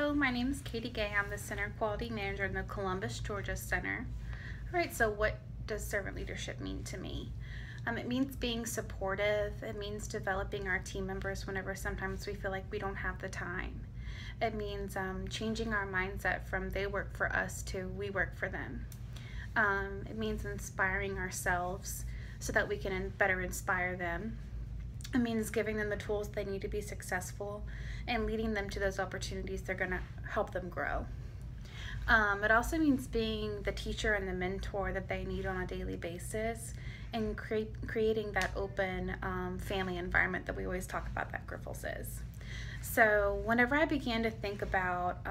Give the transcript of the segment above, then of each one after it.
Hello, my name is Katie Gay. I'm the Center Quality Manager in the Columbus, Georgia Center. All right, so what does servant leadership mean to me? It means being supportive. It means developing our team members whenever sometimes we feel like we don't have the time. It means changing our mindset from they work for us to we work for them. It means inspiring ourselves so that we can better inspire them. It means giving them the tools they need to be successful and leading them to those opportunities that are going to help them grow. It also means being the teacher and the mentor that they need on a daily basis and creating that open family environment that we always talk about that Grifols is. So whenever I began to think about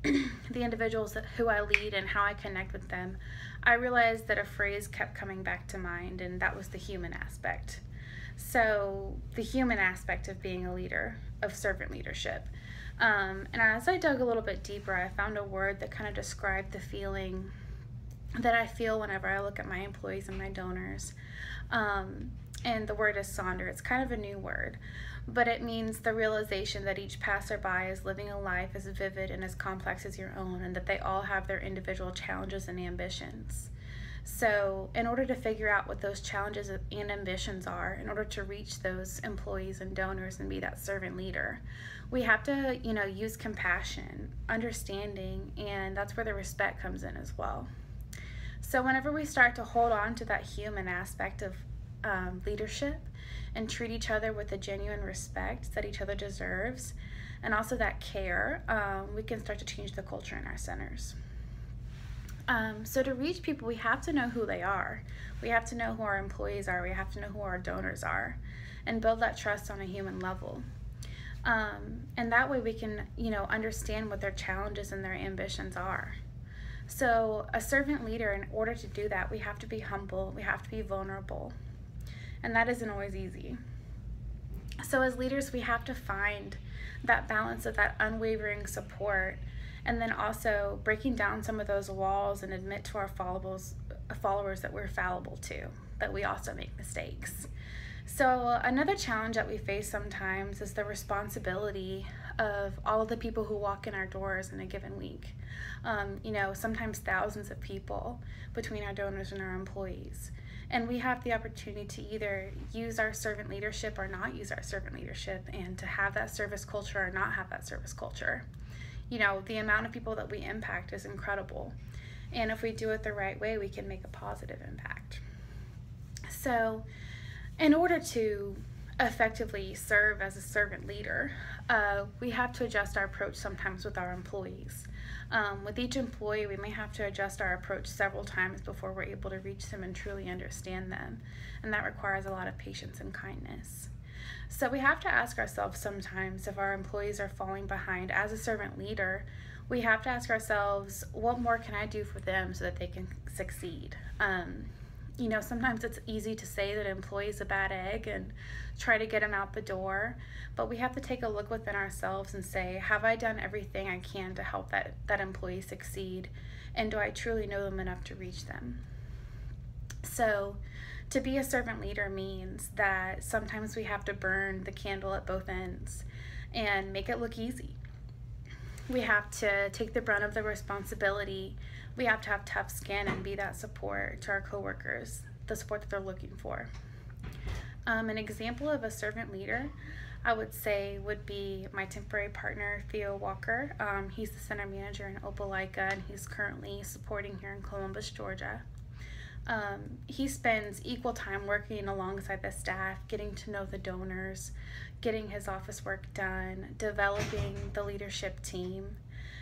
the individuals who I lead and how I connect with them, I realized that a phrase kept coming back to mind, and that was the human aspect. So the human aspect of being a leader, of servant leadership. And as I dug a little bit deeper, I found a word that kind of described the feeling that I feel whenever I look at my employees and my donors. And the word is sonder. It's kind of a new word, but it means the realization that each passerby is living a life as vivid and as complex as your own, and that they all have their individual challenges and ambitions. So in order to figure out what those challenges and ambitions are, in order to reach those employees and donors and be that servant leader, we have to, use compassion, understanding, and that's where the respect comes in as well. So whenever we start to hold on to that human aspect of leadership and treat each other with the genuine respect that each other deserves, and also that care, we can start to change the culture in our centers. So to reach people, we have to know who they are. We have to know who our employees are. We have to know who our donors are, and build that trust on a human level. And that way we can, understand what their challenges and their ambitions are. So a servant leader, in order to do that, we have to be humble. We have to be vulnerable. And that isn't always easy. So as leaders, we have to find that balance of that unwavering support, and then also breaking down some of those walls and admit to our followers that we're fallible too, that we also make mistakes. So another challenge that we face sometimes is the responsibility of all of the people who walk in our doors in a given week. Sometimes thousands of people between our donors and our employees. And we have the opportunity to either use our servant leadership or not use our servant leadership, and to have that service culture or not have that service culture. The amount of people that we impact is incredible. And if we do it the right way, we can make a positive impact. So in order to effectively serve as a servant leader, we have to adjust our approach sometimes with our employees. With each employee, we may have to adjust our approach several times before we're able to reach them and truly understand them. And that requires a lot of patience and kindness. So we have to ask ourselves sometimes if our employees are falling behind. As a servant leader, we have to ask ourselves, what more can I do for them so that they can succeed? Sometimes it's easy to say that an employee is a bad egg and try to get them out the door, but we have to take a look within ourselves and say, have I done everything I can to help that employee succeed? And do I truly know them enough to reach them? So to be a servant leader means that sometimes we have to burn the candle at both ends and make it look easy. We have to take the brunt of the responsibility. We have to have tough skin and be that support to our coworkers, the support that they're looking for. An example of a servant leader, I would say, would be my temporary partner, Theo Walker. He's the center manager in Opelika, and he's currently supporting here in Columbus, Georgia. He spends equal time working alongside the staff, getting to know the donors, getting his office work done, developing the leadership team,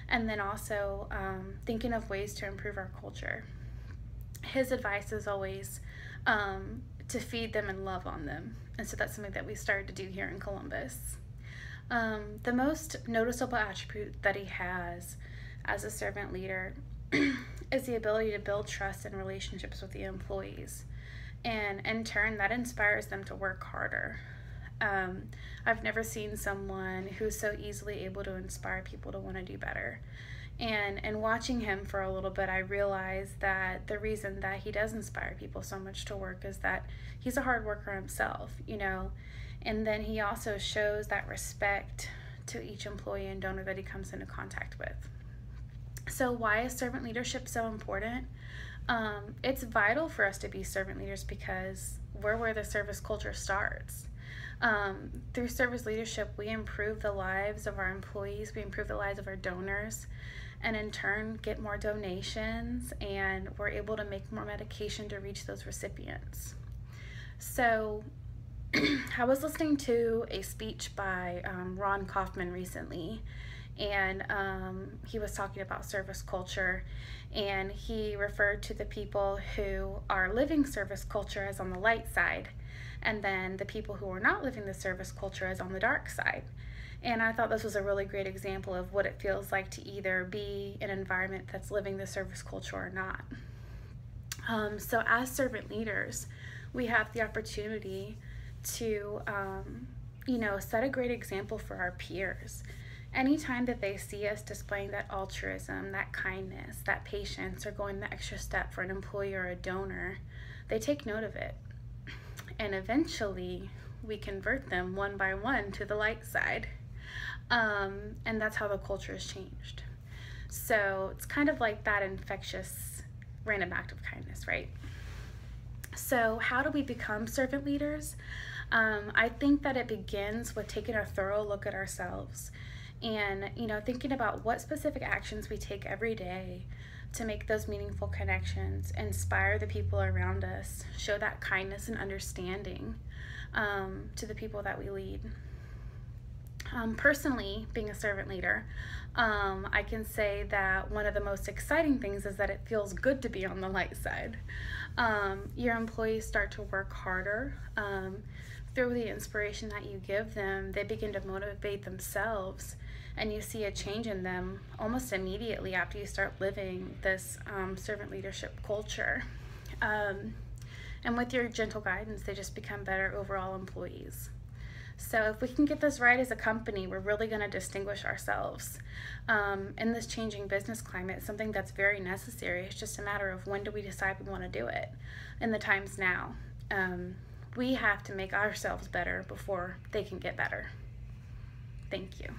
and then also thinking of ways to improve our culture. His advice is always to feed them and love on them, and so that's something that we started to do here in Columbus. The most noticeable attribute that he has as a servant leader is the ability to build trust and relationships with the employees, and in turn that inspires them to work harder. I've never seen someone who's so easily able to inspire people to want to do better. And watching him for a little bit, I realized that the reason that he does inspire people so much to work is that he's a hard worker himself, and then he also shows that respect to each employee and donor that he comes into contact with. So why is servant leadership so important? It's vital for us to be servant leaders because we're where the service culture starts. Through service leadership, we improve the lives of our employees, we improve the lives of our donors, and in turn get more donations, and we're able to make more medication to reach those recipients. So I was listening to a speech by Ron Kaufman recently, and he was talking about service culture, and he referred to the people who are living service culture as on the light side, and then the people who are not living the service culture as on the dark side. And I thought this was a really great example of what it feels like to either be in an environment that's living the service culture or not. So as servant leaders, we have the opportunity to set a great example for our peers. Anytime that they see us displaying that altruism, that kindness, that patience, or going the extra step for an employee or a donor, they take note of it. And eventually, we convert them one by one to the light side. And that's how the culture has changed. So it's kind of like that infectious random act of kindness, right? So how do we become servant leaders? I think that it begins with taking a thorough look at ourselves and, thinking about what specific actions we take every day to make those meaningful connections, inspire the people around us, show that kindness and understanding to the people that we lead. Personally, being a servant leader, I can say that one of the most exciting things is that it feels good to be on the light side. Your employees start to work harder. Through the inspiration that you give them, they begin to motivate themselves, and you see a change in them almost immediately after you start living this servant leadership culture. And with your gentle guidance, they just become better overall employees. So if we can get this right as a company, we're really going to distinguish ourselves. In this changing business climate, something that's very necessary. It's just a matter of when do we decide we want to do it. In the times now, we have to make ourselves better before they can get better. Thank you.